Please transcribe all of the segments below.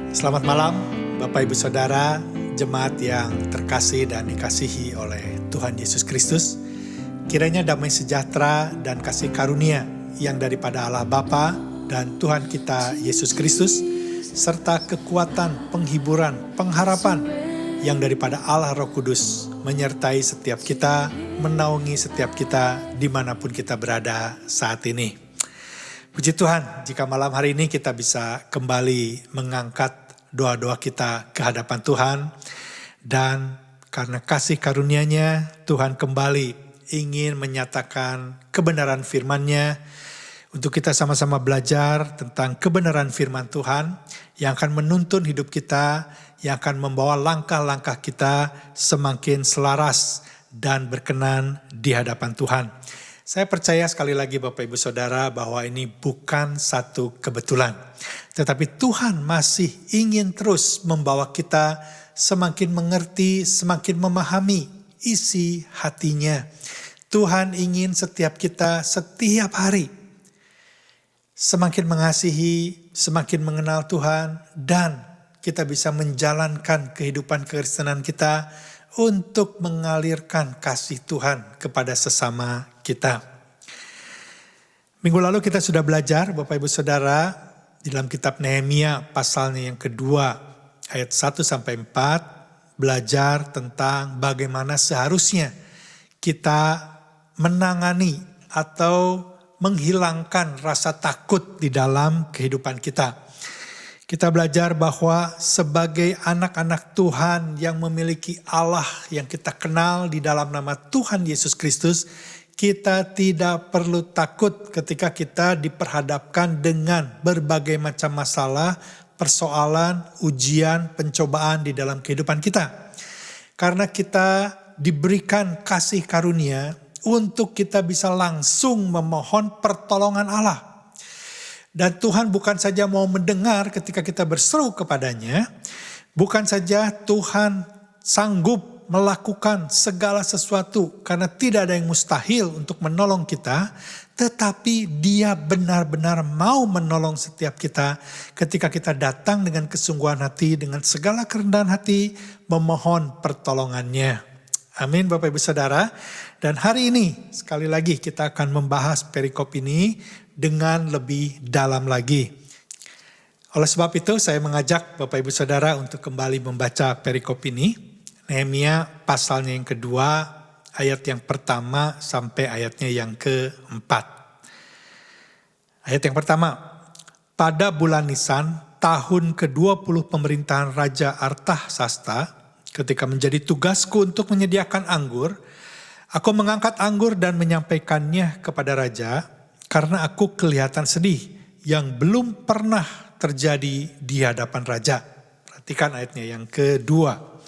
Selamat malam Bapak Ibu Saudara, jemaat yang terkasih dan dikasihi oleh Tuhan Yesus Kristus. Kiranya damai sejahtera dan kasih karunia yang daripada Allah Bapa dan Tuhan kita Yesus Kristus, serta kekuatan, penghiburan, pengharapan yang daripada Allah Roh Kudus menyertai setiap kita, menaungi setiap kita dimanapun kita berada saat ini. Puji Tuhan, jika malam hari ini kita bisa kembali mengangkat doa-doa kita ke hadapan Tuhan. Dan karena kasih karunia-Nya, Tuhan kembali ingin menyatakan kebenaran firman-Nya. Untuk kita sama-sama belajar tentang kebenaran firman Tuhan yang akan menuntun hidup kita, yang akan membawa langkah-langkah kita semakin selaras dan berkenan di hadapan Tuhan. Saya percaya sekali lagi Bapak Ibu Saudara bahwa ini bukan satu kebetulan. Tetapi Tuhan masih ingin terus membawa kita semakin mengerti, semakin memahami isi hatinya. Tuhan ingin setiap kita setiap hari semakin mengasihi, semakin mengenal Tuhan, dan kita bisa menjalankan kehidupan kekristenan kita untuk mengalirkan kasih Tuhan kepada sesama kita. Minggu lalu kita sudah belajar Bapak Ibu Saudara di dalam kitab Nehemia pasalnya yang kedua ayat 1-4 belajar tentang bagaimana seharusnya kita menangani atau menghilangkan rasa takut di dalam kehidupan kita. Kita belajar bahwa sebagai anak-anak Tuhan yang memiliki Allah yang kita kenal di dalam nama Tuhan Yesus Kristus, kita tidak perlu takut ketika kita diperhadapkan dengan berbagai macam masalah, persoalan, ujian, pencobaan di dalam kehidupan kita. Karena kita diberikan kasih karunia untuk kita bisa langsung memohon pertolongan Allah. Dan Tuhan bukan saja mau mendengar ketika kita berseru kepadanya, bukan saja Tuhan sanggup melakukan segala sesuatu karena tidak ada yang mustahil untuk menolong kita, tetapi Dia benar-benar mau menolong setiap kita ketika kita datang dengan kesungguhan hati, dengan segala kerendahan hati, memohon pertolongannya. Amin Bapak Ibu Saudara. Dan hari ini sekali lagi kita akan membahas perikop ini dengan lebih dalam lagi. Oleh sebab itu saya mengajak Bapak Ibu Saudara untuk kembali membaca perikop ini. Nehemia pasalnya yang kedua, ayat yang pertama sampai ayatnya yang keempat. Ayat yang pertama, pada bulan Nisan, tahun ke-20 pemerintahan Raja Artahsasta, ketika menjadi tugasku untuk menyediakan anggur, aku mengangkat anggur dan menyampaikannya kepada Raja, karena aku kelihatan sedih yang belum pernah terjadi di hadapan Raja. Perhatikan ayatnya yang kedua.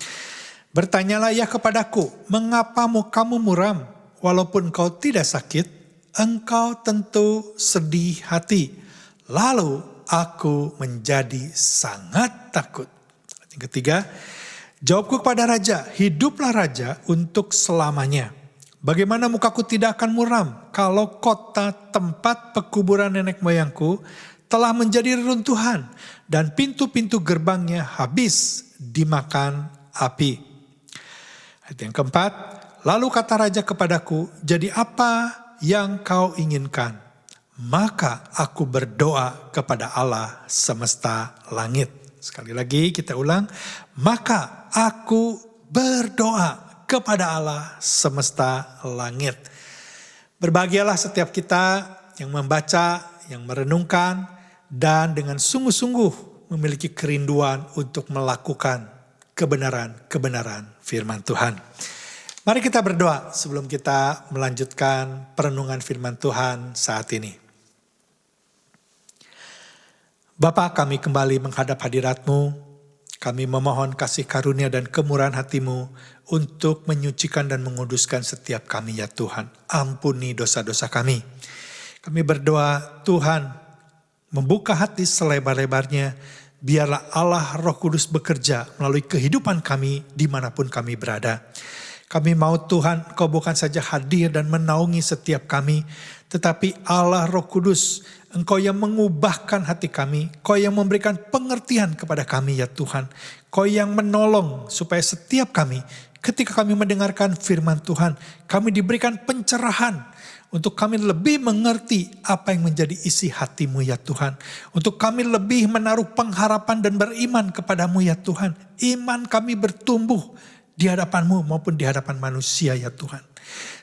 Bertanyalah ia kepadaku, mengapa kamu muram? Walaupun kau tidak sakit, engkau tentu sedih hati. Lalu aku menjadi sangat takut. Yang ketiga, jawabku kepada Raja, hiduplah Raja untuk selamanya. Bagaimana mukaku tidak akan muram kalau kota tempat pekuburan nenek moyangku telah menjadi reruntuhan dan pintu-pintu gerbangnya habis dimakan api. Ayat yang keempat, lalu kata Raja kepadaku, jadi apa yang kau inginkan? Maka aku berdoa kepada Allah semesta langit. Sekali lagi kita ulang, maka aku berdoa kepada Allah semesta langit. Berbahagialah setiap kita yang membaca, yang merenungkan, dan dengan sungguh-sungguh memiliki kerinduan untuk melakukan kebenaran-kebenaran firman Tuhan. Mari kita berdoa sebelum kita melanjutkan perenungan firman Tuhan saat ini. Bapa, kami kembali menghadap hadirat-Mu. Kami memohon kasih karunia dan kemurahan hati-Mu untuk menyucikan dan menguduskan setiap kami ya Tuhan. Ampuni dosa-dosa kami. Kami berdoa Tuhan membuka hati selebar-lebarnya. Biarlah Allah Roh Kudus bekerja melalui kehidupan kami dimanapun kami berada. Kami mau Tuhan, Engkau bukan saja hadir dan menaungi setiap kami, tetapi Allah Roh Kudus, Engkau yang mengubahkan hati kami, Engkau yang memberikan pengertian kepada kami ya Tuhan. Engkau yang menolong supaya setiap kami, ketika kami mendengarkan firman Tuhan, kami diberikan pencerahan untuk kami lebih mengerti apa yang menjadi isi hati-Mu ya Tuhan. Untuk kami lebih menaruh pengharapan dan beriman kepada-Mu ya Tuhan. Iman kami bertumbuh di hadapan-Mu maupun di hadapan manusia ya Tuhan.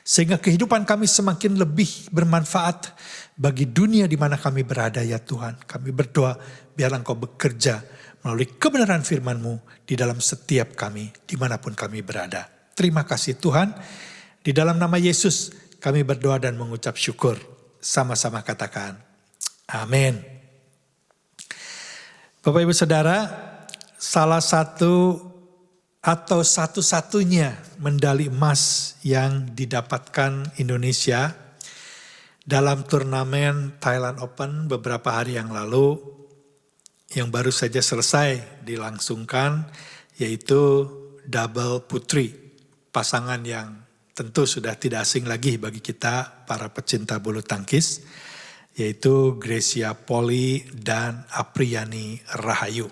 Sehingga kehidupan kami semakin lebih bermanfaat bagi dunia di mana kami berada ya Tuhan. Kami berdoa biarlah Engkau bekerja melalui kebenaran firman-Mu di dalam setiap kami, dimanapun kami berada. Terima kasih Tuhan. Di dalam nama Yesus kami berdoa dan mengucap syukur. Sama-sama katakan, amin. Bapak Ibu Saudara, salah satu atau satu-satunya medali emas yang didapatkan Indonesia dalam turnamen Thailand Open beberapa hari yang lalu, yang baru saja selesai dilangsungkan, yaitu double putri, pasangan yang tentu sudah tidak asing lagi bagi kita para pecinta bulu tangkis, yaitu Grecia Poli dan Apriani Rahayu.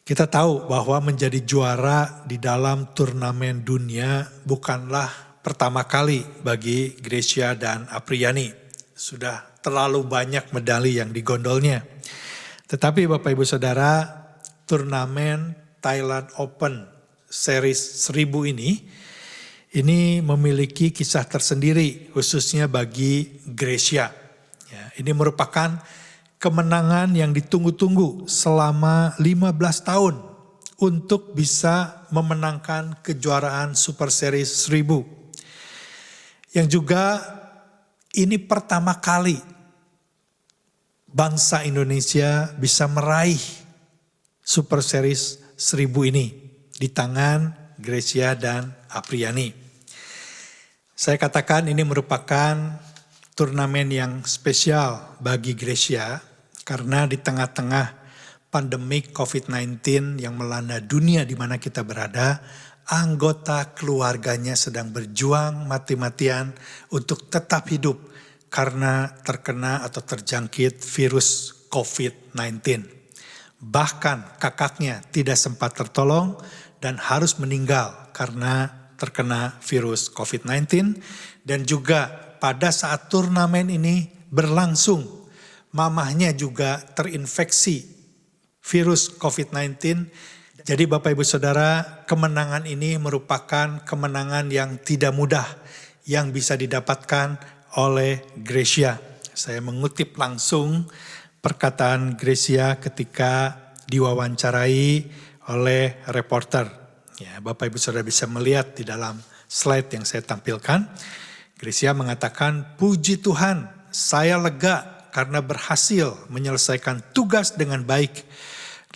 Kita tahu bahwa menjadi juara di dalam turnamen dunia bukanlah pertama kali bagi Grecia dan Apriani. Sudah terlalu banyak medali yang digondolnya. Tetapi Bapak Ibu Saudara, turnamen Thailand Open Series 1000 ini memiliki kisah tersendiri khususnya bagi Grecia. Ya, ini merupakan kemenangan yang ditunggu-tunggu selama 15 tahun untuk bisa memenangkan kejuaraan Super Series 1000. Yang juga ini pertama kali bangsa Indonesia bisa meraih Super Series 1000 ini di tangan Grecia dan Apriani. Saya katakan ini merupakan turnamen yang spesial bagi Grecia karena di tengah-tengah pandemi COVID-19 yang melanda dunia di mana kita berada, anggota keluarganya sedang berjuang mati-matian untuk tetap hidup karena terkena atau terjangkit virus COVID-19. Bahkan kakaknya tidak sempat tertolong dan harus meninggal karena terkena virus COVID-19. Dan juga pada saat turnamen ini berlangsung, mamahnya juga terinfeksi virus COVID-19. Jadi Bapak Ibu Saudara, kemenangan ini merupakan kemenangan yang tidak mudah yang bisa didapatkan oleh Grecia. Saya mengutip langsung perkataan Grecia ketika diwawancarai oleh reporter. Ya, Bapak Ibu Saudara bisa melihat di dalam slide yang saya tampilkan. Grecia mengatakan, puji Tuhan, saya lega karena berhasil menyelesaikan tugas dengan baik.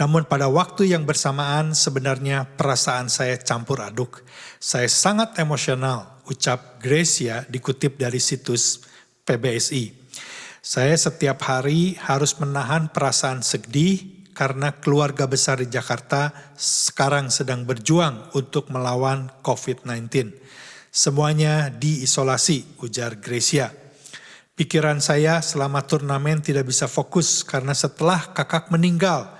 Namun pada waktu yang bersamaan sebenarnya perasaan saya campur aduk. Saya sangat emosional, ucap Grecia dikutip dari situs PBSI. Saya setiap hari harus menahan perasaan sedih karena keluarga besar di Jakarta sekarang sedang berjuang untuk melawan COVID-19. Semuanya diisolasi, ujar Grecia. Pikiran saya selama turnamen tidak bisa fokus karena setelah kakak meninggal,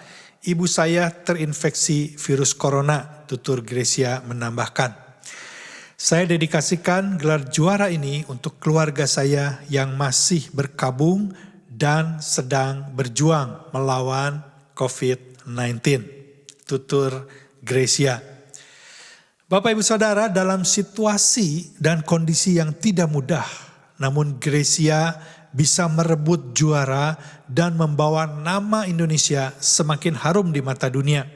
ibu saya terinfeksi virus corona, tutur Grecia menambahkan. Saya dedikasikan gelar juara ini untuk keluarga saya yang masih berkabung dan sedang berjuang melawan COVID-19, tutur Grecia. Bapak Ibu Saudara, dalam situasi dan kondisi yang tidak mudah, namun Grecia bisa merebut juara dan membawa nama Indonesia semakin harum di mata dunia.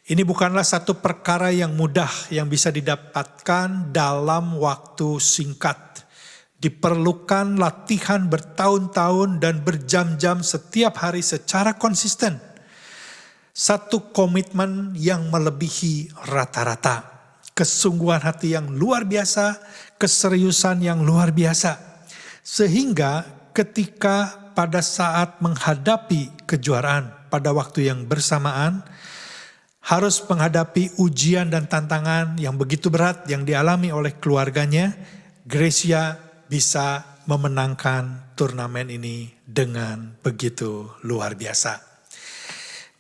Ini bukanlah satu perkara yang mudah yang bisa didapatkan dalam waktu singkat. Diperlukan latihan bertahun-tahun dan berjam-jam setiap hari secara konsisten. Satu komitmen yang melebihi rata-rata. Kesungguhan hati yang luar biasa, keseriusan yang luar biasa. Sehingga ketika pada saat menghadapi kejuaraan pada waktu yang bersamaan, harus menghadapi ujian dan tantangan yang begitu berat yang dialami oleh keluarganya, Gracia bisa memenangkan turnamen ini dengan begitu luar biasa.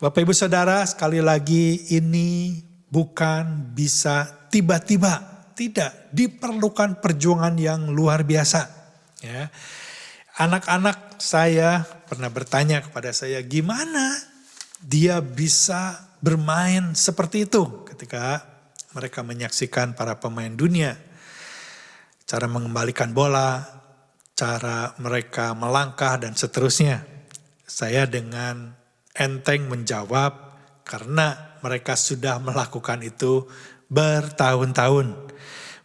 Bapak Ibu Saudara, sekali lagi ini bukan bisa tiba-tiba, tidak, diperlukan perjuangan yang luar biasa. Ya. Anak-anak saya pernah bertanya kepada saya, gimana dia bisa bermain seperti itu ketika mereka menyaksikan para pemain dunia. Cara mengembalikan bola, cara mereka melangkah dan seterusnya. Saya dengan enteng menjawab karena mereka sudah melakukan itu bertahun-tahun.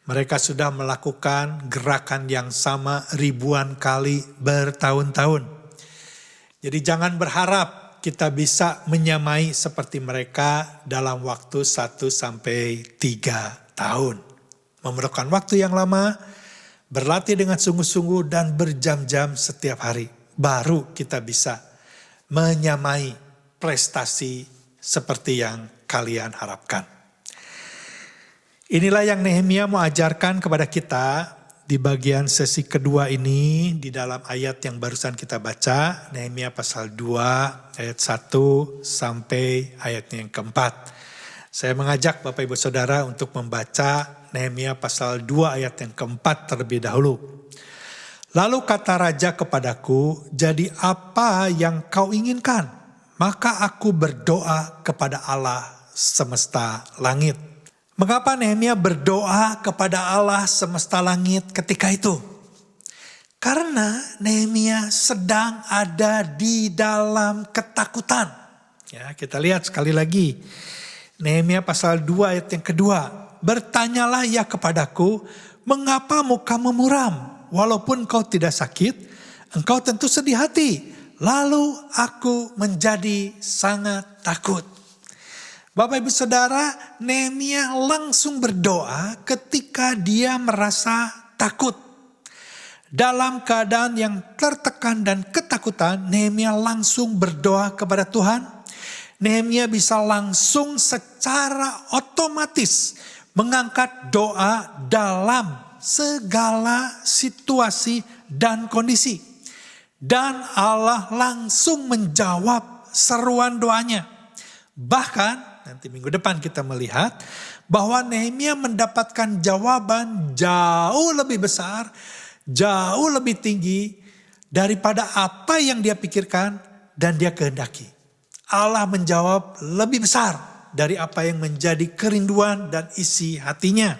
Mereka sudah melakukan gerakan yang sama ribuan kali bertahun-tahun. Jadi jangan berharap kita bisa menyamai seperti mereka dalam waktu 1-3 tahun. Memerlukan waktu yang lama, berlatih dengan sungguh-sungguh dan berjam-jam setiap hari. Baru kita bisa menyamai prestasi seperti yang kalian harapkan. Inilah yang Nehemia mau ajarkan kepada kita di bagian sesi kedua ini di dalam ayat yang barusan kita baca. Nehemia pasal 2 ayat 1 sampai ayatnya yang keempat. Saya mengajak Bapak Ibu Saudara untuk membaca Nehemia pasal 2 ayat yang keempat terlebih dahulu. Lalu kata raja kepadaku, jadi apa yang kau inginkan? Maka aku berdoa kepada Allah semesta langit. Mengapa Nehemia berdoa kepada Allah semesta langit ketika itu? Karena Nehemia sedang ada di dalam ketakutan. Ya, kita lihat sekali lagi. Nehemia pasal 2 ayat yang kedua. Bertanyalah ya kepadaku, mengapa mukamu muram? Walaupun kau tidak sakit, engkau tentu sedih hati. Lalu aku menjadi sangat takut. Bapak Ibu Saudara, Nehemia langsung berdoa ketika dia merasa takut. Dalam keadaan yang tertekan dan ketakutan, Nehemia langsung berdoa kepada Tuhan. Nehemia bisa langsung secara otomatis mengangkat doa dalam segala situasi dan kondisi. Dan Allah langsung menjawab seruan doanya. Bahkan nanti minggu depan kita melihat bahwa Nehemia mendapatkan jawaban jauh lebih besar, jauh lebih tinggi daripada apa yang dia pikirkan dan dia kehendaki. Allah menjawab lebih besar dari apa yang menjadi kerinduan dan isi hatinya.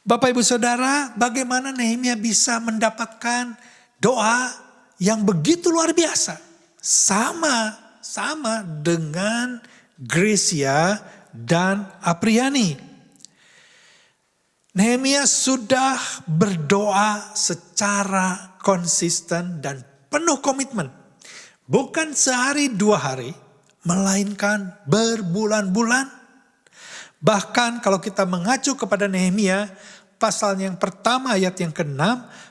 Bapak Ibu Saudara, bagaimana Nehemia bisa mendapatkan doa yang begitu luar biasa? Sama dengan Gracia dan Apriani. Nehemia sudah berdoa secara konsisten dan penuh komitmen. Bukan sehari 2 hari, melainkan berbulan-bulan. Bahkan kalau kita mengacu kepada Nehemia, pasal yang pertama ayat yang ke-6,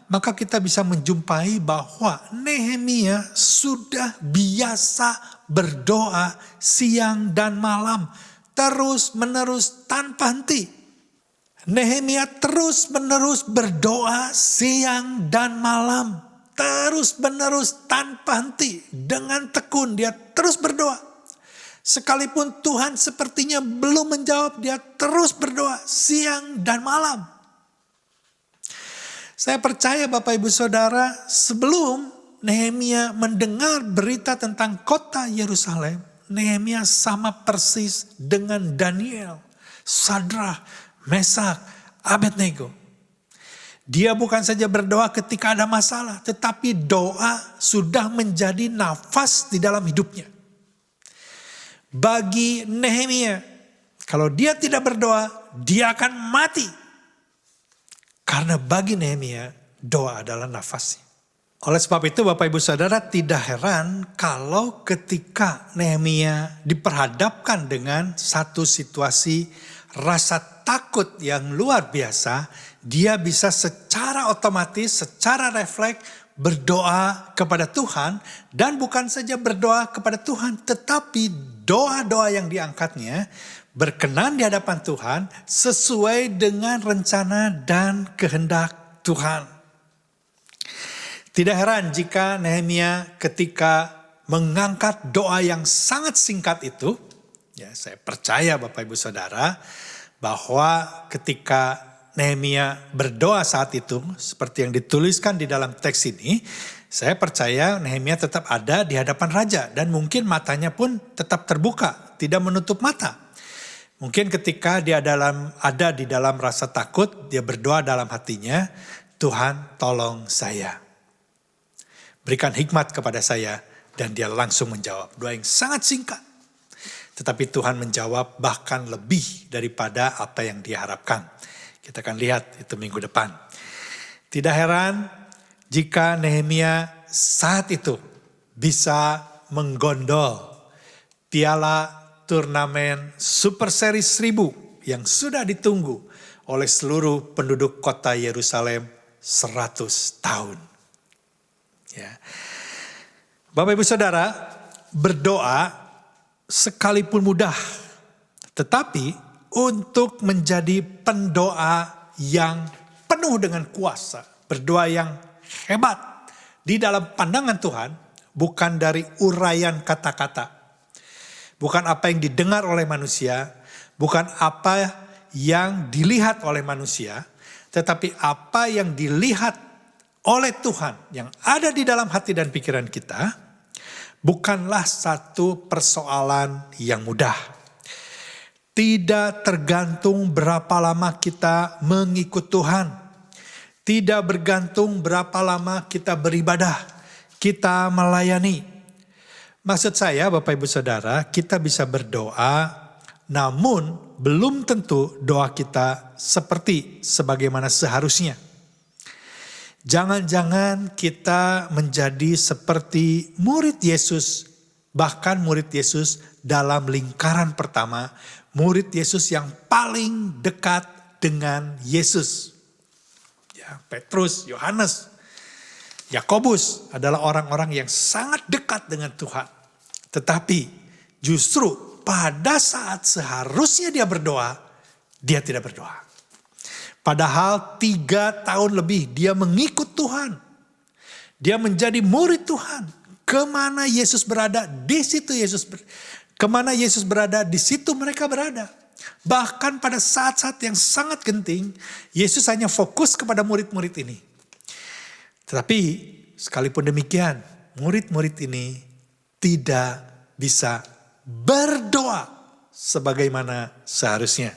maka kita bisa menjumpai bahwa Nehemia sudah biasa berdoa siang dan malam, terus menerus tanpa henti. Nehemia terus menerus berdoa siang dan malam, terus menerus tanpa henti. Dengan tekun dia terus berdoa. Sekalipun Tuhan sepertinya belum menjawab, dia terus berdoa siang dan malam. Saya percaya Bapak Ibu Saudara, sebelum Nehemia mendengar berita tentang kota Yerusalem, Nehemia sama persis dengan Daniel, Sadrah, Mesak, Abednego. Dia bukan saja berdoa ketika ada masalah, tetapi doa sudah menjadi nafas di dalam hidupnya. Bagi Nehemia, kalau dia tidak berdoa, dia akan mati. Karena bagi Nehemia, doa adalah nafasnya. Oleh sebab itu Bapak Ibu Saudara, tidak heran kalau ketika Nehemia diperhadapkan dengan satu situasi rasa takut yang luar biasa, dia bisa secara otomatis, secara refleks berdoa kepada Tuhan, dan bukan saja berdoa kepada Tuhan, tetapi doa-doa yang diangkatnya berkenan di hadapan Tuhan sesuai dengan rencana dan kehendak Tuhan. Tidak heran jika Nehemia ketika mengangkat doa yang sangat singkat itu, ya saya percaya Bapak Ibu Saudara, bahwa ketika Nehemia berdoa saat itu, seperti yang dituliskan di dalam teks ini, saya percaya Nehemia tetap ada di hadapan raja dan mungkin matanya pun tetap terbuka, tidak menutup mata. Mungkin ketika dia ada di dalam rasa takut, dia berdoa dalam hatinya, Tuhan tolong saya. Berikan hikmat kepada saya, dan dia langsung menjawab. Doa yang sangat singkat. Tetapi Tuhan menjawab bahkan lebih daripada apa yang dia harapkan. Kita akan lihat itu minggu depan. Tidak heran jika Nehemia saat itu bisa menggondol piala turnamen Super Series 1000 yang sudah ditunggu oleh seluruh penduduk kota Yerusalem 100 tahun. Ya. Bapak Ibu Saudara, berdoa sekalipun mudah, tetapi untuk menjadi pendoa yang penuh dengan kuasa, berdoa yang hebat di dalam pandangan Tuhan, bukan dari uraian kata-kata, bukan apa yang didengar oleh manusia, bukan apa yang dilihat oleh manusia, tetapi apa yang dilihat oleh Tuhan yang ada di dalam hati dan pikiran kita, bukanlah satu persoalan yang mudah. Tidak tergantung berapa lama kita mengikut Tuhan. Tidak bergantung berapa lama kita beribadah, kita melayani. Maksud saya Bapak Ibu Saudara, kita bisa berdoa, namun belum tentu doa kita sebagaimana seharusnya. Jangan-jangan kita menjadi seperti murid Yesus, bahkan murid Yesus dalam lingkaran pertama, murid Yesus yang paling dekat dengan Yesus. Ya, Petrus, Yohanes, Yakobus adalah orang-orang yang sangat dekat dengan Tuhan. Tetapi justru pada saat seharusnya dia berdoa, dia tidak berdoa. Padahal 3 tahun lebih dia mengikut Tuhan. Dia menjadi murid Tuhan. Kemana Yesus berada, di situ kemana Yesus berada, di situ mereka berada. Bahkan pada saat-saat yang sangat genting, Yesus hanya fokus kepada murid-murid ini. Tetapi sekalipun demikian, murid-murid ini tidak bisa berdoa sebagaimana seharusnya.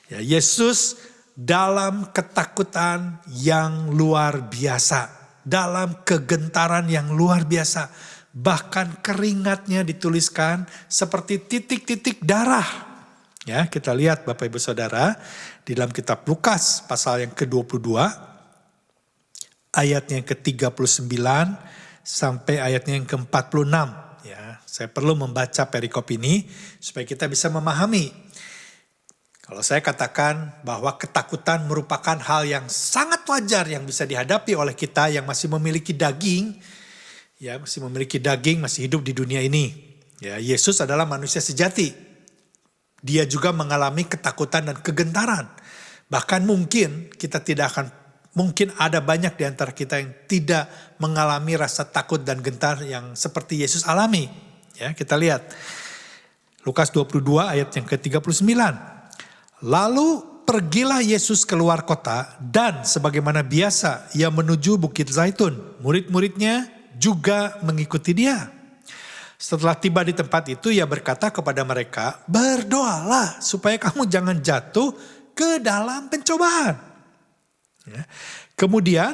Ya, Yesus dalam ketakutan yang luar biasa, dalam kegentaran yang luar biasa, bahkan keringatnya dituliskan seperti titik-titik darah. Ya, kita lihat Bapak Ibu Saudara di dalam kitab Lukas pasal yang ke-22 ayatnya yang ke-39 sampai ayatnya yang ke-46. Ya, saya perlu membaca perikop ini supaya kita bisa memahami. Kalau saya katakan bahwa ketakutan merupakan hal yang sangat wajar yang bisa dihadapi oleh kita yang masih memiliki daging, ya masih hidup di dunia ini. Ya, Yesus adalah manusia sejati. Dia juga mengalami ketakutan dan kegentaran. Bahkan mungkin ada banyak di antara kita yang tidak mengalami rasa takut dan gentar yang seperti Yesus alami. Ya, kita lihat Lukas 22 ayat yang ke-39. Lalu pergilah Yesus keluar kota dan sebagaimana biasa ia menuju Bukit Zaitun. Murid-muridnya juga mengikuti dia. Setelah tiba di tempat itu ia berkata kepada mereka, berdoalah supaya kamu jangan jatuh ke dalam pencobaan. Ya. Kemudian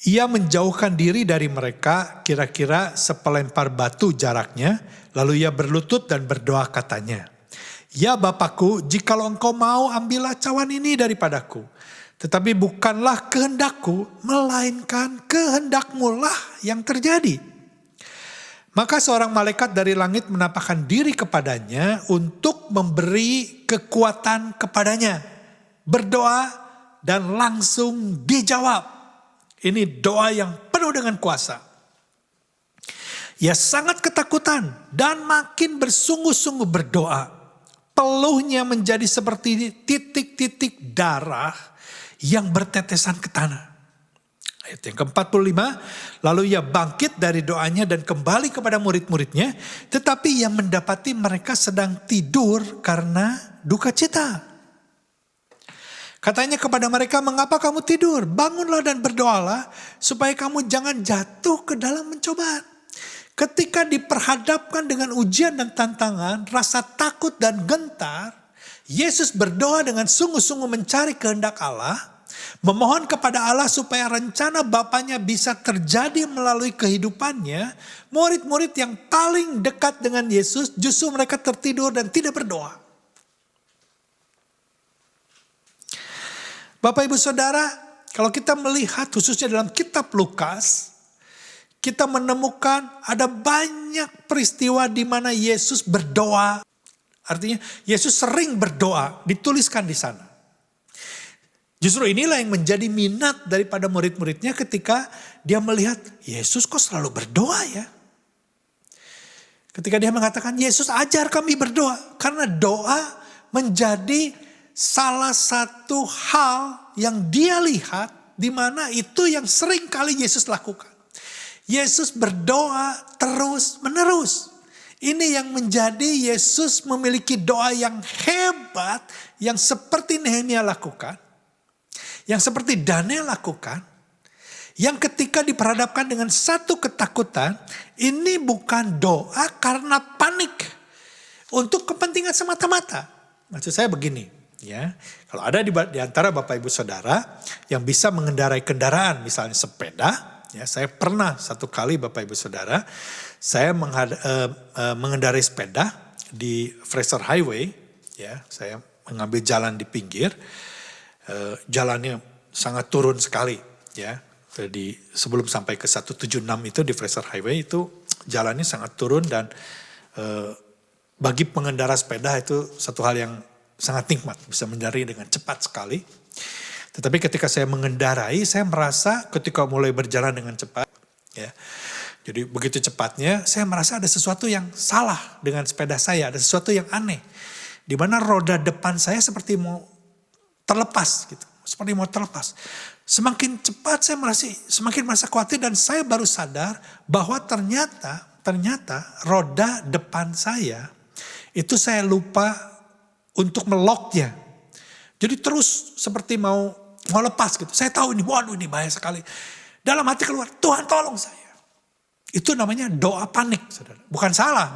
ia menjauhkan diri dari mereka kira-kira sepelempar batu jaraknya. Lalu ia berlutut dan berdoa katanya, ya Bapakku, jikalau engkau mau ambillah cawan ini daripadaku. Tetapi bukanlah kehendakku, melainkan kehendakmu lah yang terjadi. Maka seorang malaikat dari langit menampakkan diri kepadanya untuk memberi kekuatan kepadanya. Berdoa dan langsung dijawab. Ini doa yang penuh dengan kuasa. Ia sangat ketakutan dan makin bersungguh-sungguh berdoa. Peluhnya menjadi seperti titik-titik darah yang bertetesan ke tanah. Ayat yang ke-45, lalu ia bangkit dari doanya dan kembali kepada murid-muridnya, tetapi ia mendapati mereka sedang tidur karena duka cita. Katanya kepada mereka, mengapa kamu tidur? Bangunlah dan berdoalah supaya kamu jangan jatuh ke dalam pencobaan. Ketika diperhadapkan dengan ujian dan tantangan, rasa takut dan gentar, Yesus berdoa dengan sungguh-sungguh mencari kehendak Allah, memohon kepada Allah supaya rencana Bapaknya bisa terjadi melalui kehidupannya. Murid-murid yang paling dekat dengan Yesus justru mereka tertidur dan tidak berdoa. Bapak Ibu Saudara, kalau kita melihat khususnya dalam kitab Lukas, kita menemukan ada banyak peristiwa di mana Yesus berdoa. Artinya Yesus sering berdoa, dituliskan di sana. Justru inilah yang menjadi minat daripada murid-muridnya ketika dia melihat Yesus kok selalu berdoa ya. Ketika dia mengatakan Yesus ajar kami berdoa. Karena doa menjadi salah satu hal yang dia lihat di mana itu yang sering kali Yesus lakukan. Yesus berdoa terus menerus. Ini yang menjadi Yesus memiliki doa yang hebat yang seperti Nehemia lakukan. Yang seperti Daniel lakukan. Yang ketika diperhadapkan dengan satu ketakutan, ini bukan doa karena panik. Untuk kepentingan semata-mata. Maksud saya begini, ya. Kalau ada di antara Bapak Ibu Saudara yang bisa mengendarai kendaraan, misalnya sepeda, ya, saya pernah satu kali Bapak Ibu Saudara, saya mengendarai sepeda di Fraser Highway, ya, saya mengambil jalan di pinggir, jalannya sangat turun sekali, ya. Sebelum sampai ke 176 itu di Fraser Highway itu jalannya sangat turun dan bagi pengendara sepeda itu satu hal yang sangat nikmat, bisa mengendarai dengan cepat sekali. Tetapi ketika saya mengendarai, saya merasa ketika mulai berjalan dengan cepat, ya, jadi begitu cepatnya, saya merasa ada sesuatu yang salah dengan sepeda saya, ada sesuatu yang aneh, di mana roda depan saya seperti mau terlepas, gitu, seperti mau terlepas. Semakin cepat saya semakin merasa khawatir dan saya baru sadar bahwa ternyata roda depan saya itu saya lupa untuk meloknya. Jadi terus seperti mau lepas gitu. Saya tahu ini, waduh ini bahaya sekali. Dalam hati keluar, Tuhan tolong saya. Itu namanya doa panik, saudara. Bukan salah.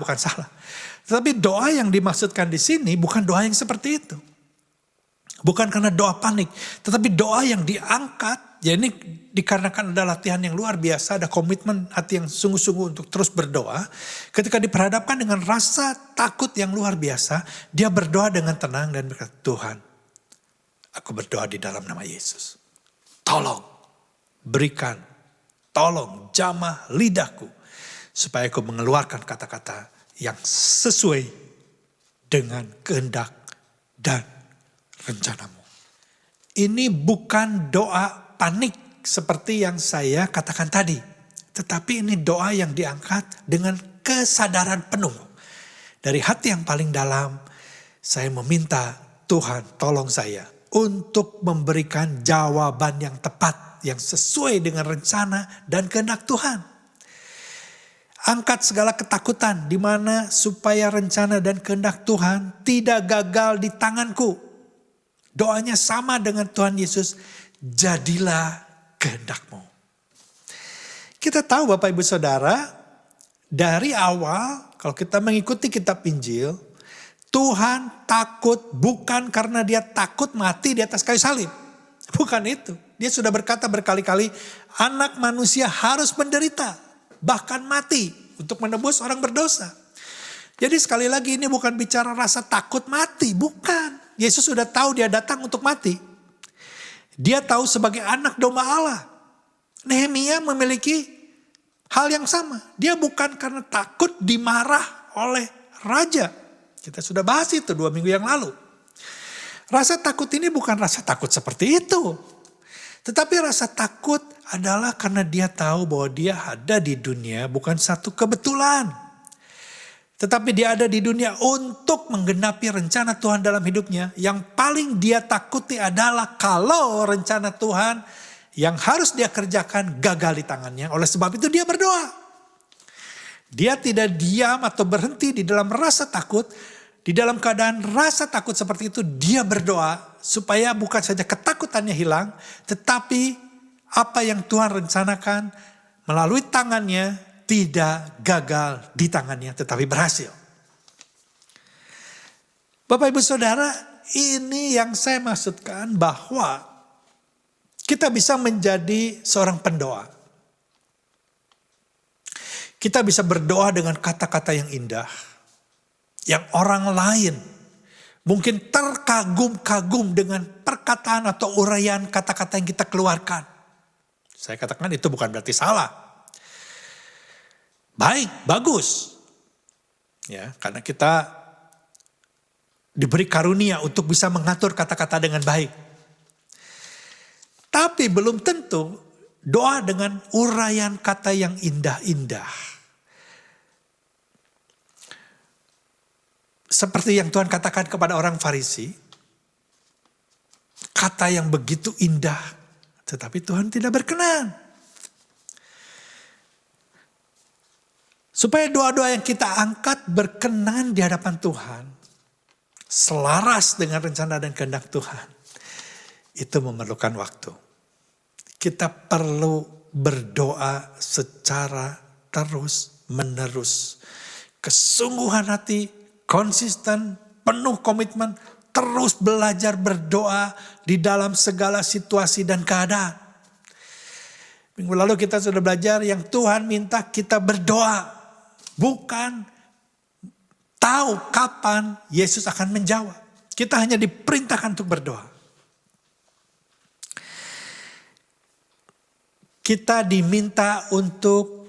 Tetapi doa yang dimaksudkan di sini bukan doa yang seperti itu. Bukan karena doa panik. Tetapi doa yang diangkat, ya ini dikarenakan ada latihan yang luar biasa, ada komitmen hati yang sungguh-sungguh untuk terus berdoa. Ketika diperhadapkan dengan rasa takut yang luar biasa, dia berdoa dengan tenang dan berkata, Tuhan, aku berdoa di dalam nama Yesus. Tolong, berikan, tolong jamah lidahku. Supaya aku mengeluarkan kata-kata yang sesuai dengan kehendak dan rencanamu. Ini bukan doa panik seperti yang saya katakan tadi. Tetapi ini doa yang diangkat dengan kesadaran penuh. Dari hati yang paling dalam, saya meminta Tuhan tolong saya untuk memberikan jawaban yang tepat, yang sesuai dengan rencana dan kehendak Tuhan. Angkat segala ketakutan di mana supaya rencana dan kehendak Tuhan tidak gagal di tanganku. Doanya sama dengan Tuhan Yesus, jadilah kehendakmu. Kita tahu Bapak Ibu Saudara, dari awal kalau kita mengikuti kitab Injil, Tuhan takut bukan karena dia takut mati di atas kayu salib. Bukan itu. Dia sudah berkata berkali-kali, anak manusia harus menderita, bahkan mati untuk menebus orang berdosa. Jadi sekali lagi ini bukan bicara rasa takut mati, bukan. Yesus sudah tahu dia datang untuk mati. Dia tahu sebagai anak domba Allah. Nehemia memiliki hal yang sama. Dia bukan karena takut dimarah oleh raja. Kita sudah bahas itu 2 minggu yang lalu. Rasa takut ini bukan rasa takut seperti itu. Tetapi rasa takut adalah karena dia tahu bahwa dia ada di dunia bukan satu kebetulan. Tetapi dia ada di dunia untuk menggenapi rencana Tuhan dalam hidupnya. Yang paling dia takuti adalah kalau rencana Tuhan yang harus dia kerjakan gagal di tangannya. Oleh sebab itu dia berdoa. Dia tidak diam atau berhenti di dalam rasa takut. Di dalam keadaan rasa takut seperti itu dia berdoa supaya bukan saja ketakutannya hilang. Tetapi apa yang Tuhan rencanakan melalui tangannya tidak gagal di tangannya tetapi berhasil. Bapak Ibu Saudara, ini yang saya maksudkan bahwa kita bisa menjadi seorang pendoa. Kita bisa berdoa dengan kata-kata yang indah. Yang orang lain mungkin terkagum-kagum dengan perkataan atau uraian kata-kata yang kita keluarkan. Saya katakan itu bukan berarti salah. Baik, bagus. Ya, karena kita diberi karunia untuk bisa mengatur kata-kata dengan baik. Tapi belum tentu doa dengan uraian kata yang indah-indah. Seperti yang Tuhan katakan kepada orang Farisi. Kata yang begitu indah. Tetapi Tuhan tidak berkenan. Supaya doa-doa yang kita angkat berkenan di hadapan Tuhan. Selaras dengan rencana dan kehendak Tuhan. Itu memerlukan waktu. Kita perlu berdoa secara terus menerus. Kesungguhan hati, konsisten, penuh komitmen, terus belajar berdoa di dalam segala situasi dan keadaan. Minggu lalu kita sudah belajar yang Tuhan minta kita berdoa. Bukan tahu kapan Yesus akan menjawab. Kita hanya diperintahkan untuk berdoa. Kita diminta untuk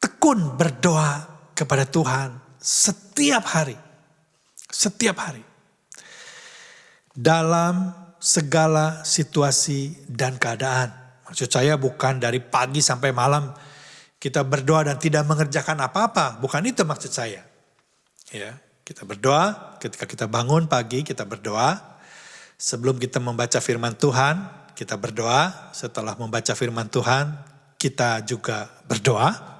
tekun berdoa kepada Tuhan. Setiap hari. Setiap hari. Dalam segala situasi dan keadaan. Maksud saya bukan dari pagi sampai malam kita berdoa dan tidak mengerjakan apa-apa. Bukan itu maksud saya. Ya, kita berdoa ketika kita bangun pagi kita berdoa. Sebelum kita membaca firman Tuhan kita berdoa. Setelah membaca firman Tuhan kita juga berdoa.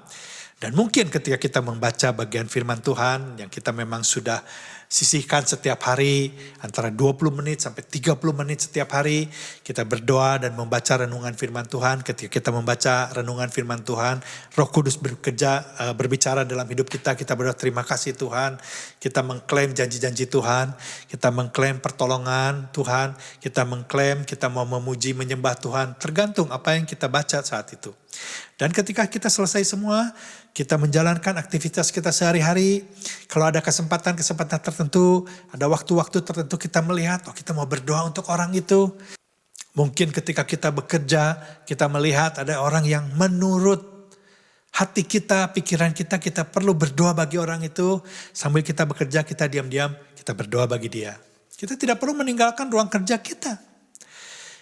Dan mungkin ketika kita membaca bagian firman Tuhan yang kita memang sudah sisihkan setiap hari antara 20 menit sampai 30 menit setiap hari kita berdoa dan membaca renungan firman Tuhan. Ketika kita membaca renungan firman Tuhan, Roh Kudus berbicara dalam hidup kita. Kita berdoa terima kasih Tuhan. Kita mengklaim janji-janji Tuhan, kita mengklaim pertolongan Tuhan, kita mengklaim kita mau memuji menyembah Tuhan. Tergantung apa yang kita baca saat itu. Dan ketika kita selesai semua, kita menjalankan aktivitas kita sehari-hari. Kalau ada kesempatan-kesempatan tertentu, ada waktu-waktu tertentu kita melihat, oh kita mau berdoa untuk orang itu. Mungkin ketika kita bekerja, kita melihat ada orang yang menurut hati kita, pikiran kita, kita perlu berdoa bagi orang itu. Sambil kita bekerja, kita diam-diam, kita berdoa bagi dia. Kita tidak perlu meninggalkan ruang kerja kita.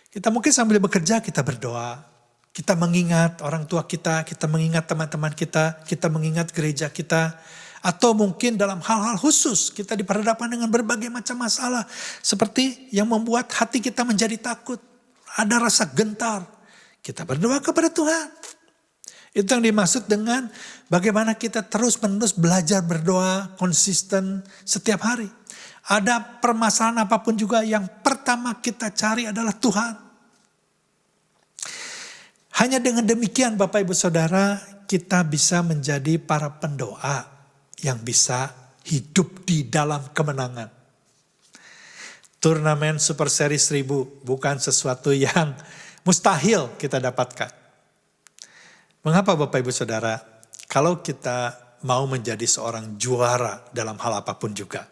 Kita mungkin sambil bekerja, kita berdoa. Kita mengingat orang tua kita mengingat teman-teman kita mengingat gereja kita. Atau mungkin dalam hal-hal khusus kita diperhadapkan dengan berbagai macam masalah. Seperti yang membuat hati kita menjadi takut. Ada rasa gentar. Kita berdoa kepada Tuhan. Itu yang dimaksud dengan bagaimana kita terus-menerus belajar berdoa konsisten setiap hari. Ada permasalahan apapun juga yang pertama kita cari adalah Tuhan. Hanya dengan demikian Bapak Ibu Saudara kita bisa menjadi para pendoa yang bisa hidup di dalam kemenangan. Turnamen Super Series 1000 bukan sesuatu yang mustahil kita dapatkan. Mengapa Bapak Ibu Saudara? Kalau kita mau menjadi seorang juara dalam hal apapun juga.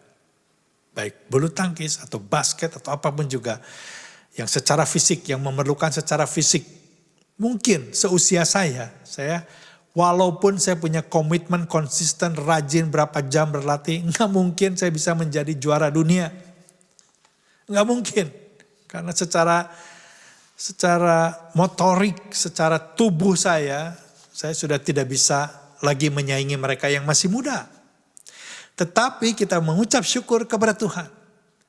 Baik bulu tangkis atau basket atau apapun juga. Yang secara fisik, yang memerlukan secara fisik. Mungkin seusia saya walaupun saya punya komitmen konsisten, rajin berapa jam berlatih, nggak mungkin saya bisa menjadi juara dunia. Nggak mungkin. Karena secara secara motorik, secara tubuh saya sudah tidak bisa lagi menyaingi mereka yang masih muda. Tetapi kita mengucap syukur kepada Tuhan.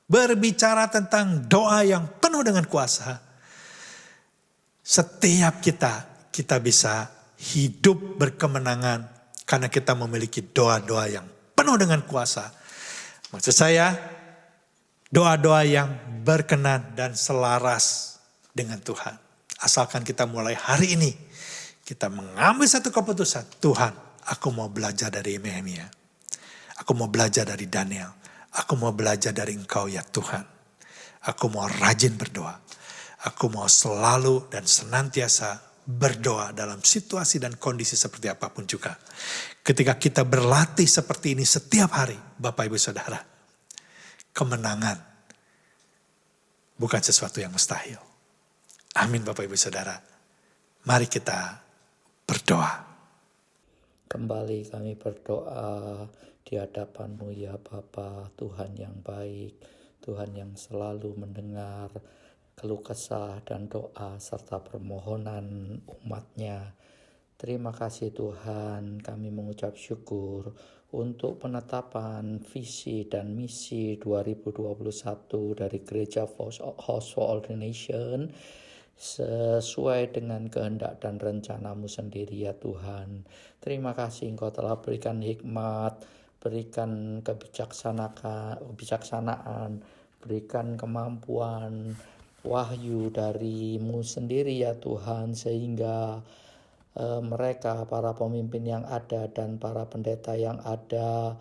Berbicara tentang doa yang penuh dengan kuasa. Setiap kita bisa hidup berkemenangan karena kita memiliki doa-doa yang penuh dengan kuasa. Maksud saya, doa-doa yang berkenan dan selaras dengan Tuhan. Asalkan kita mulai hari ini, kita mengambil satu keputusan. Tuhan, aku mau belajar dari Nehemia. Aku mau belajar dari Daniel. Aku mau belajar dari Engkau ya Tuhan. Aku mau rajin berdoa. Aku mau selalu dan senantiasa berdoa dalam situasi dan kondisi seperti apapun juga. Ketika kita berlatih seperti ini setiap hari, Bapak Ibu Saudara, kemenangan bukan sesuatu yang mustahil. Amin Bapak Ibu Saudara. Mari kita berdoa. Kembali kami berdoa di hadapan-Mu ya Bapa, Tuhan yang baik, Tuhan yang selalu mendengar keluh kesah dan doa serta permohonan umat-Nya. Terima kasih Tuhan, kami mengucap syukur untuk penetapan visi dan misi 2021 dari Gereja House for All the Nation sesuai dengan kehendak dan rencana-Mu sendiri ya Tuhan. Terima kasih Engkau telah berikan hikmat, berikan kebijaksanaan, berikan kemampuan, wahyu dari-Mu sendiri ya Tuhan, sehingga mereka, para pemimpin yang ada dan para pendeta yang ada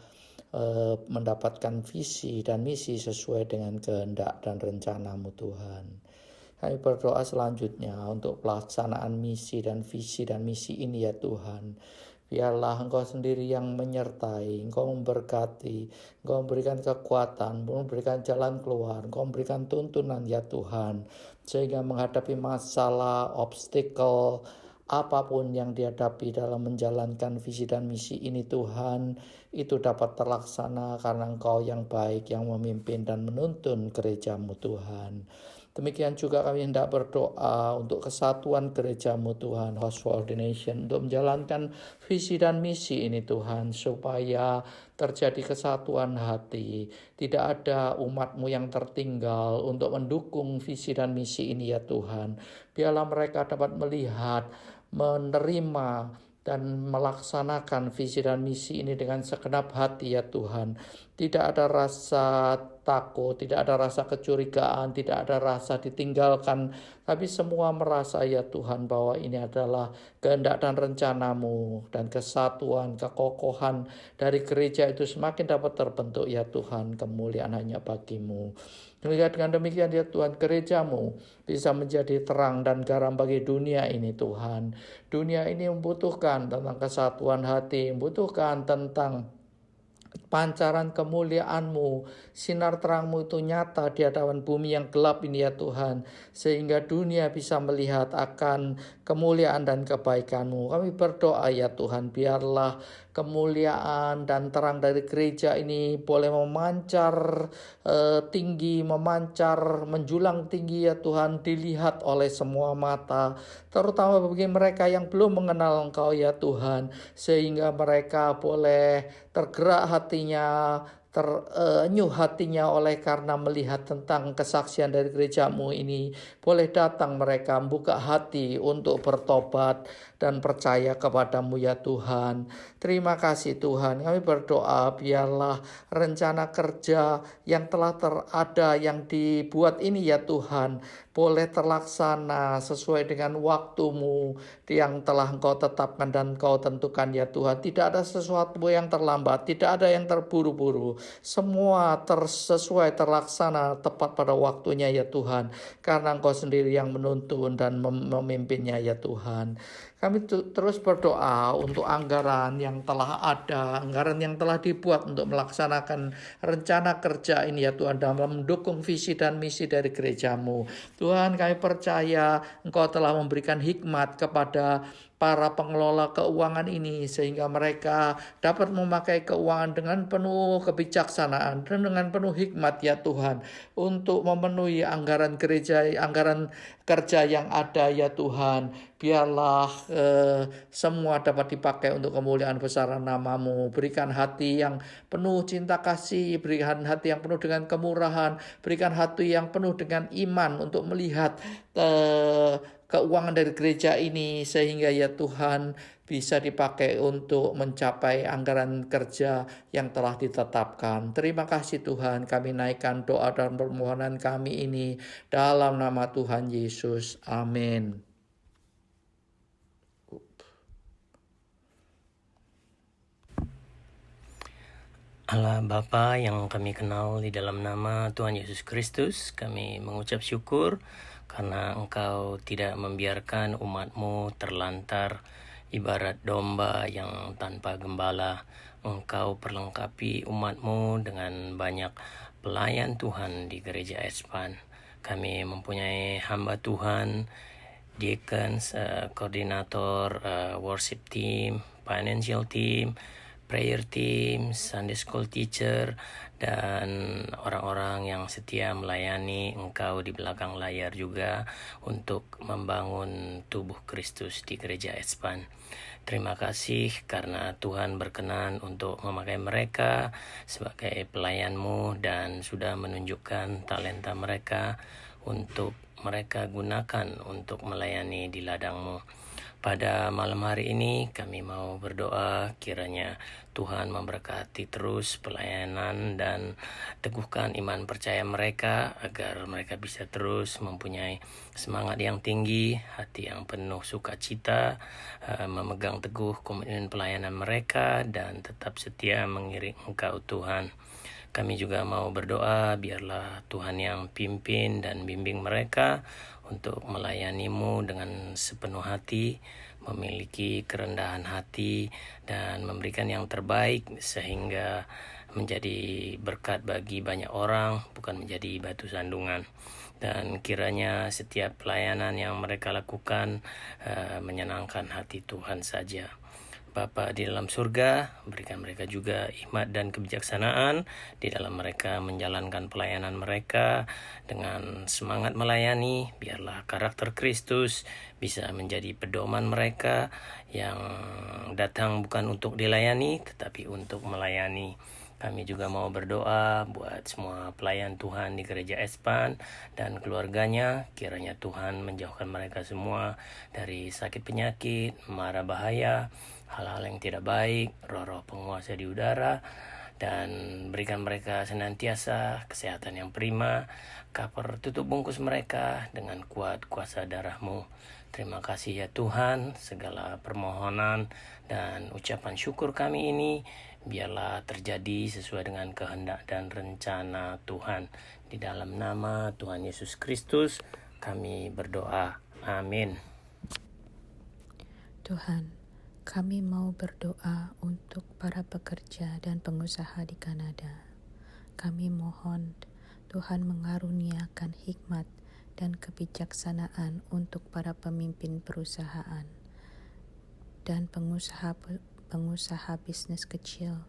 mendapatkan visi dan misi sesuai dengan kehendak dan rencana-Mu Tuhan. Kami berdoa selanjutnya untuk pelaksanaan misi dan visi dan misi ini ya Tuhan. Biarlah Engkau sendiri yang menyertai, Engkau memberkati, Engkau memberikan kekuatan, memberikan jalan keluar, Engkau memberikan tuntunan ya Tuhan. Sehingga menghadapi masalah, obstacle, apapun yang dihadapi dalam menjalankan visi dan misi ini Tuhan, itu dapat terlaksana karena Engkau yang baik, yang memimpin dan menuntun gereja-Mu Tuhan. Demikian juga kami hendak berdoa untuk kesatuan gereja-Mu Tuhan, House for All the Nation, untuk menjalankan visi dan misi ini Tuhan, supaya terjadi kesatuan hati. Tidak ada umat-Mu yang tertinggal untuk mendukung visi dan misi ini ya Tuhan. Biarlah mereka dapat melihat, menerima, dan melaksanakan visi dan misi ini dengan segenap hati ya Tuhan. Tidak ada rasa takut, tidak ada rasa kecurigaan, tidak ada rasa ditinggalkan, tapi semua merasa ya Tuhan bahwa ini adalah kehendak dan rencana-Mu, dan kesatuan, kekokohan dari gereja itu semakin dapat terbentuk ya Tuhan, kemuliaan hanya bagi-Mu. Dengan demikian ya Tuhan, gereja-Mu bisa menjadi terang dan garam bagi dunia ini Tuhan. Dunia ini membutuhkan tentang kesatuan hati, membutuhkan tentang pancaran kemuliaan-Mu, sinar terang-Mu itu nyata di hadapan bumi yang gelap ini ya Tuhan, sehingga dunia bisa melihat akan kemuliaan dan kebaikan-Mu. Kami berdoa ya Tuhan, biarlah kemuliaan dan terang dari gereja ini boleh memancar tinggi, memancar, menjulang tinggi ya Tuhan, dilihat oleh semua mata, terutama bagi mereka yang belum mengenal Engkau ya Tuhan, sehingga mereka boleh tergerak hatinya, terenyuh hatinya oleh karena melihat tentang kesaksian dari gereja-Mu ini. Boleh datang mereka membuka hati untuk bertobat dan percaya kepada-Mu ya Tuhan. Terima kasih Tuhan. Kami berdoa biarlah rencana kerja yang telah terada, yang dibuat ini ya Tuhan, boleh terlaksana sesuai dengan waktu-Mu yang telah Engkau tetapkan dan Engkau tentukan ya Tuhan. Tidak ada sesuatu yang terlambat, tidak ada yang terburu-buru. Semua sesuai, terlaksana tepat pada waktunya ya Tuhan. Karena Engkau sendiri yang menuntun dan memimpinnya ya Tuhan. Kami terus berdoa untuk anggaran yang telah ada, anggaran yang telah dibuat untuk melaksanakan rencana kerja ini ya Tuhan, dalam mendukung visi dan misi dari gereja-Mu. Tuhan, kami percaya Engkau telah memberikan hikmat kepada para pengelola keuangan ini, sehingga mereka dapat memakai keuangan dengan penuh kebijaksanaan dan dengan penuh hikmat ya Tuhan, untuk memenuhi anggaran gereja, anggaran kerja yang ada ya Tuhan. Biarlah semua dapat dipakai untuk kemuliaan besar nama-Mu. Berikan hati yang penuh cinta kasih, berikan hati yang penuh dengan kemurahan, berikan hati yang penuh dengan iman untuk melihat keuangan dari gereja ini, sehingga ya Tuhan bisa dipakai untuk mencapai anggaran kerja yang telah ditetapkan. Terima kasih Tuhan, kami naikkan doa dan permohonan kami ini dalam nama Tuhan Yesus. Amin. Allah Bapa yang kami kenal, di dalam nama Tuhan Yesus Kristus, kami mengucap syukur karena Engkau tidak membiarkan umat-Mu terlantar ibarat domba yang tanpa gembala. Engkau perlengkapi umat-Mu dengan banyak pelayan Tuhan di gereja Espan. Kami mempunyai hamba Tuhan, deacons, koordinator, worship team, financial team, prayer team, Sunday school teacher, dan orang-orang yang setia melayani Engkau di belakang layar juga untuk membangun tubuh Kristus di gereja Espan. Terima kasih karena Tuhan berkenan untuk memakai mereka sebagai pelayan-Mu dan sudah menunjukkan talenta mereka untuk mereka gunakan untuk melayani di ladang-Mu. Pada malam hari ini kami mau berdoa kiranya Tuhan memberkati terus pelayanan dan teguhkan iman percaya mereka agar mereka bisa terus mempunyai semangat yang tinggi, hati yang penuh sukacita, memegang teguh komitmen pelayanan mereka dan tetap setia mengiring Engkau Tuhan. Kami juga mau berdoa biarlah Tuhan yang pimpin dan bimbing mereka untuk melayani-Mu dengan sepenuh hati, memiliki kerendahan hati dan memberikan yang terbaik sehingga menjadi berkat bagi banyak orang, bukan menjadi batu sandungan. Dan kiranya setiap pelayanan yang mereka lakukan menyenangkan hati Tuhan saja. Bapa di dalam surga, berikan mereka juga hikmat dan kebijaksanaan di dalam mereka menjalankan pelayanan mereka dengan semangat melayani. Biarlah karakter Kristus bisa menjadi pedoman mereka yang datang bukan untuk dilayani tetapi untuk melayani. Kami juga mau berdoa buat semua pelayan Tuhan di gereja Espan dan keluarganya. Kiranya Tuhan menjauhkan mereka semua dari sakit penyakit, mara bahaya, hal-hal yang tidak baik, roh-roh penguasa di udara, dan berikan mereka senantiasa kesehatan yang prima. Cover, tutup bungkus mereka dengan kuat kuasa darah-Mu. Terima kasih ya Tuhan, segala permohonan dan ucapan syukur kami ini biarlah terjadi sesuai dengan kehendak dan rencana Tuhan. Di dalam nama Tuhan Yesus Kristus kami berdoa. Amin. Tuhan, kami mau berdoa untuk para pekerja dan pengusaha di Kanada. Kami mohon Tuhan mengaruniakan hikmat dan kebijaksanaan untuk para pemimpin perusahaan dan pengusaha bisnis kecil,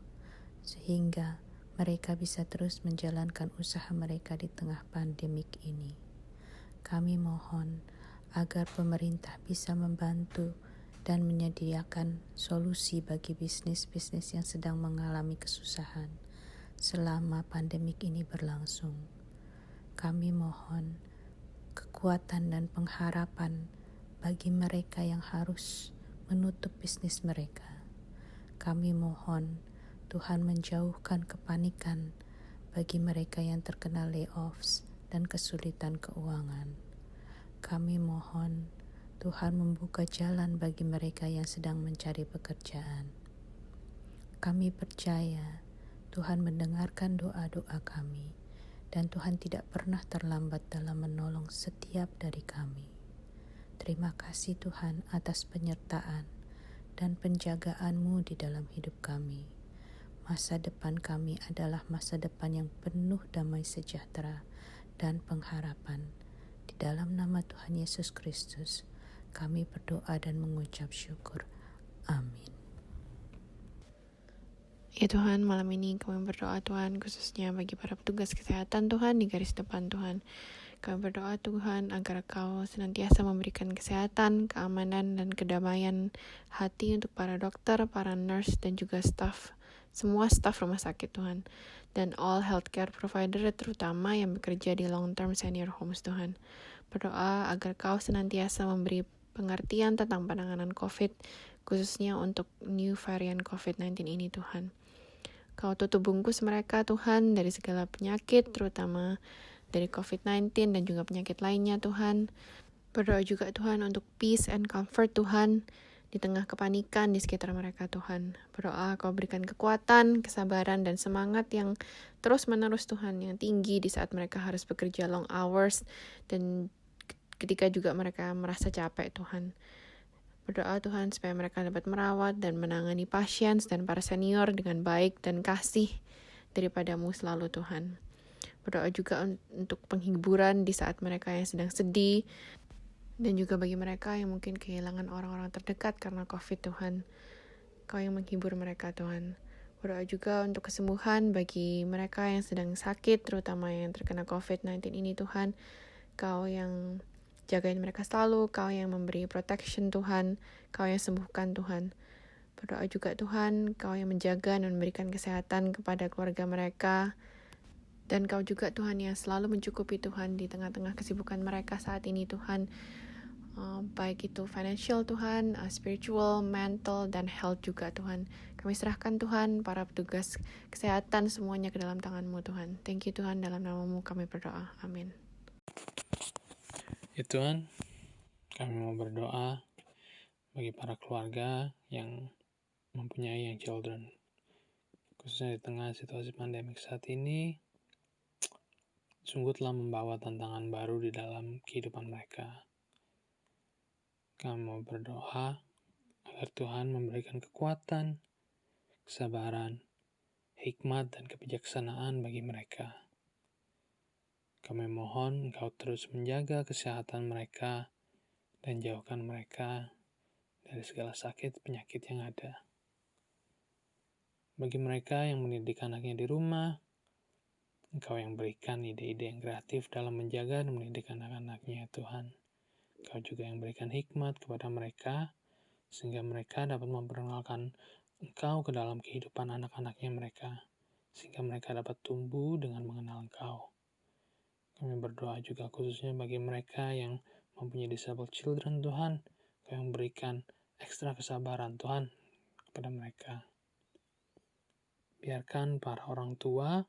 sehingga mereka bisa terus menjalankan usaha mereka di tengah pandemik ini. Kami mohon agar pemerintah bisa membantu dan menyediakan solusi bagi bisnis-bisnis yang sedang mengalami kesusahan selama pandemik ini berlangsung. Kami mohon kekuatan dan pengharapan bagi mereka yang harus menutup bisnis mereka. Kami mohon Tuhan menjauhkan kepanikan bagi mereka yang terkena layoffs dan kesulitan keuangan. Kami mohon Tuhan membuka jalan bagi mereka yang sedang mencari pekerjaan. Kami percaya Tuhan mendengarkan doa-doa kami, dan Tuhan tidak pernah terlambat dalam menolong setiap dari kami. Terima kasih Tuhan atas penyertaan dan penjagaan-Mu di dalam hidup kami. Masa depan kami adalah masa depan yang penuh damai sejahtera dan pengharapan. Di dalam nama Tuhan Yesus Kristus, Kami berdoa dan mengucap syukur. Amin. Ya Tuhan, malam ini kami berdoa Tuhan, khususnya bagi para petugas kesehatan Tuhan di garis depan Tuhan. Kami berdoa Tuhan agar Kau senantiasa memberikan kesehatan, keamanan, dan kedamaian hati untuk para dokter, para nurse, dan juga semua staf rumah sakit Tuhan. Dan all healthcare provider terutama yang bekerja di long term senior homes Tuhan. Berdoa agar Kau senantiasa memberi pengertian tentang penanganan COVID, khususnya untuk new varian COVID-19 ini Tuhan. Kau tutup bungkus mereka Tuhan dari segala penyakit, terutama dari COVID-19 dan juga penyakit lainnya Tuhan. Berdoa juga Tuhan untuk peace and comfort Tuhan di tengah kepanikan di sekitar mereka Tuhan. Berdoa Kau berikan kekuatan, kesabaran, dan semangat yang terus-menerus Tuhan, yang tinggi di saat mereka harus bekerja long hours dan ketika juga mereka merasa capek Tuhan. Berdoa Tuhan supaya mereka dapat merawat dan menangani pasien dan para senior dengan baik dan kasih daripada-Mu selalu Tuhan. Berdoa juga untuk penghiburan di saat mereka yang sedang sedih, dan juga bagi mereka yang mungkin kehilangan orang-orang terdekat karena COVID Tuhan. Kau yang menghibur mereka Tuhan. Berdoa juga untuk kesembuhan bagi mereka yang sedang sakit, terutama yang terkena COVID-19 ini Tuhan. Kau yang jagain mereka selalu, Kau yang memberi protection Tuhan, Kau yang sembuhkan Tuhan. Berdoa juga Tuhan, Kau yang menjaga dan memberikan kesehatan kepada keluarga mereka. Dan Kau juga Tuhan yang selalu mencukupi Tuhan di tengah-tengah kesibukan mereka saat ini Tuhan. Baik itu financial Tuhan, spiritual, mental, dan health juga Tuhan. Kami serahkan Tuhan para petugas kesehatan semuanya ke dalam tangan-Mu Tuhan. Thank you Tuhan, dalam nama-Mu kami berdoa. Amin. Ya Tuhan, kami mau berdoa bagi para keluarga yang mempunyai young children. Khususnya di tengah situasi pandemik saat ini, sungguh telah membawa tantangan baru di dalam kehidupan mereka. Kami mau berdoa agar Tuhan memberikan kekuatan, kesabaran, hikmat, dan kebijaksanaan bagi mereka. Kami mohon Engkau terus menjaga kesehatan mereka dan jauhkan mereka dari segala sakit penyakit yang ada. Bagi mereka yang mendidik anaknya di rumah, Engkau yang berikan ide-ide yang kreatif dalam menjaga dan mendidik anak-anaknya, Tuhan. Engkau juga yang berikan hikmat kepada mereka, sehingga mereka dapat memperkenalkan Engkau ke dalam kehidupan anak-anaknya mereka, sehingga mereka dapat tumbuh dengan mengenal Engkau. Kami berdoa juga khususnya bagi mereka yang mempunyai disabled children, Tuhan. Engkau yang berikan ekstra kesabaran, Tuhan, kepada mereka. Biarkan para orang tua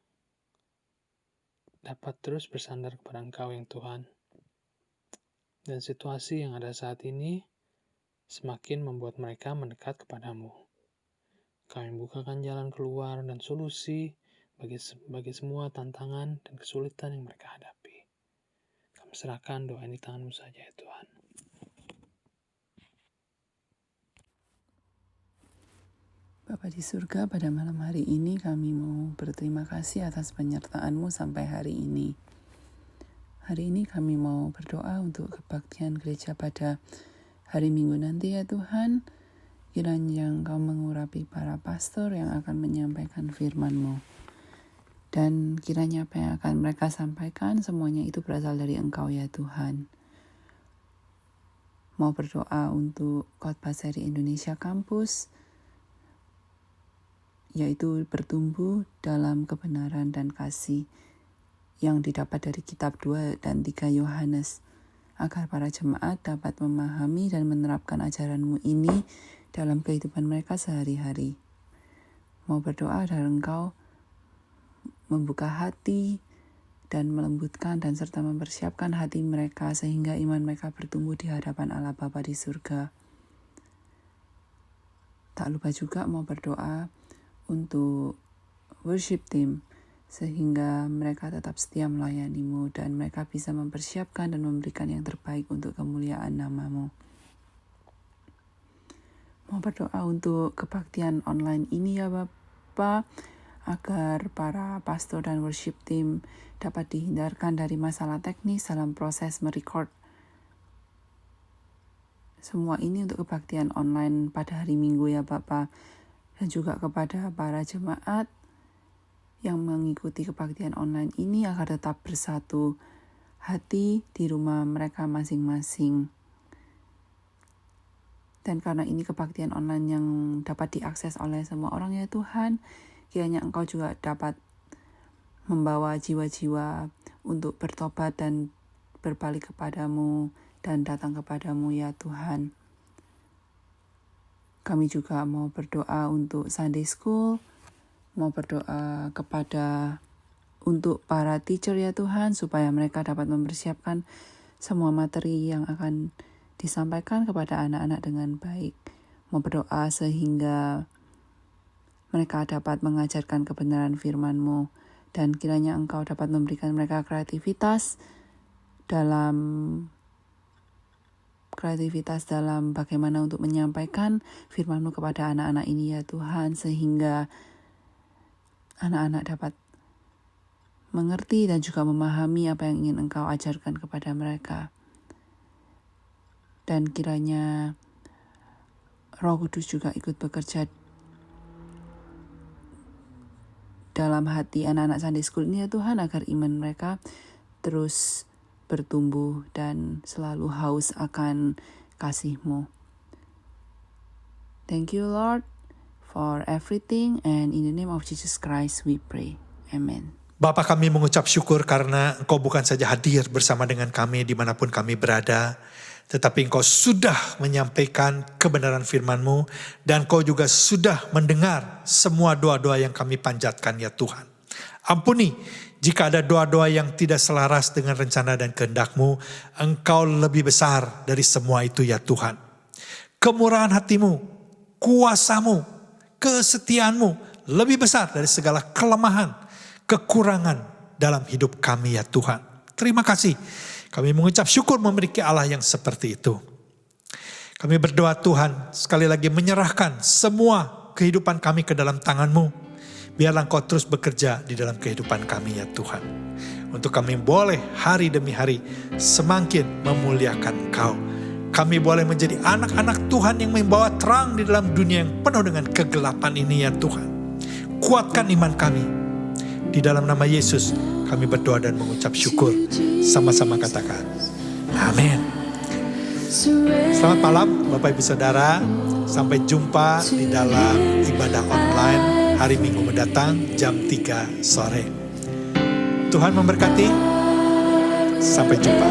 dapat terus bersandar kepada Engkau yang Tuhan. Dan situasi yang ada saat ini semakin membuat mereka mendekat kepadamu. Kau yang bukakan jalan keluar dan solusi bagi semua tantangan dan kesulitan yang mereka hadapi. Kami serahkan doa ini tangan-Mu saja ya Tuhan. Bapa di surga, pada malam hari ini kami mau berterima kasih atas penyertaan-Mu sampai hari ini. Hari ini kami mau berdoa untuk kebaktian gereja pada hari Minggu nanti ya Tuhan. Kiranya Engkau mengurapi para pastor yang akan menyampaikan firman-Mu. Dan kiranya apa yang akan mereka sampaikan semuanya itu berasal dari Engkau ya Tuhan. Mau berdoa untuk khotbah seri Indonesia Kampus, yaitu bertumbuh dalam kebenaran dan kasih yang didapat dari kitab 2 dan 3 Yohanes, agar para jemaat dapat memahami dan menerapkan ajaran-Mu ini dalam kehidupan mereka sehari-hari. Mau berdoa agar Engkau membuka hati dan melembutkan dan serta mempersiapkan hati mereka sehingga iman mereka bertumbuh di hadapan Allah Bapa di surga. Tak lupa juga mau berdoa untuk worship team sehingga mereka tetap setia melayani-Mu dan mereka bisa mempersiapkan dan memberikan yang terbaik untuk kemuliaan nama-Mu. Mau berdoa untuk kebaktian online ini ya Bapa, agar para pastor dan worship team dapat dihindarkan dari masalah teknis dalam proses merecord, semua ini untuk kebaktian online pada hari Minggu ya Bapa. Dan juga kepada para jemaat yang mengikuti kebaktian online ini agar tetap bersatu hati di rumah mereka masing-masing. Dan karena ini kebaktian online yang dapat diakses oleh semua orang ya Tuhan, kiranya Engkau juga dapat membawa jiwa-jiwa untuk bertobat dan berbalik kepadamu dan datang kepadamu ya Tuhan. Kami juga mau berdoa untuk Sunday School, mau berdoa untuk para teacher ya Tuhan, supaya mereka dapat mempersiapkan semua materi yang akan disampaikan kepada anak-anak dengan baik. Mau berdoa sehingga mereka dapat mengajarkan kebenaran firman-Mu, dan kiranya Engkau dapat memberikan mereka kreativitas dalam bagaimana untuk menyampaikan firman-Mu kepada anak-anak ini ya Tuhan, sehingga anak-anak dapat mengerti dan juga memahami apa yang ingin Engkau ajarkan kepada mereka. Dan kiranya Roh Kudus juga ikut bekerja dalam hati anak-anak Sunday School ini ya Tuhan, agar iman mereka terus bertumbuh dan selalu haus akan kasih-Mu. Thank you Lord for everything, and in the name of Jesus Christ we pray. Amen. Bapa, kami mengucap syukur karena Engkau bukan saja hadir bersama dengan kami dimanapun kami berada, tetapi Engkau sudah menyampaikan kebenaran firman-Mu, dan Engkau juga sudah mendengar semua doa-doa yang kami panjatkan ya Tuhan. Ampuni jika ada doa-doa yang tidak selaras dengan rencana dan kehendak-Mu. Engkau lebih besar dari semua itu ya Tuhan. Kemurahan hati-Mu, kuasa-Mu, kesetiaan-Mu lebih besar dari segala kelemahan, kekurangan dalam hidup kami ya Tuhan. Terima kasih. Kami mengucap syukur memiliki Allah yang seperti itu. Kami berdoa Tuhan, sekali lagi menyerahkan semua kehidupan kami ke dalam tangan-Mu. Biarlah Engkau terus bekerja di dalam kehidupan kami ya Tuhan. Untuk kami boleh hari demi hari semakin memuliakan Engkau. Kami boleh menjadi anak-anak Tuhan yang membawa terang di dalam dunia yang penuh dengan kegelapan ini ya Tuhan. Kuatkan iman kami. Di dalam nama Yesus kami berdoa dan mengucap syukur. Sama-sama katakan amin. Selamat malam Bapak Ibu Saudara. Sampai jumpa di dalam ibadah online hari Minggu mendatang jam 3 sore. Tuhan memberkati. Sampai jumpa.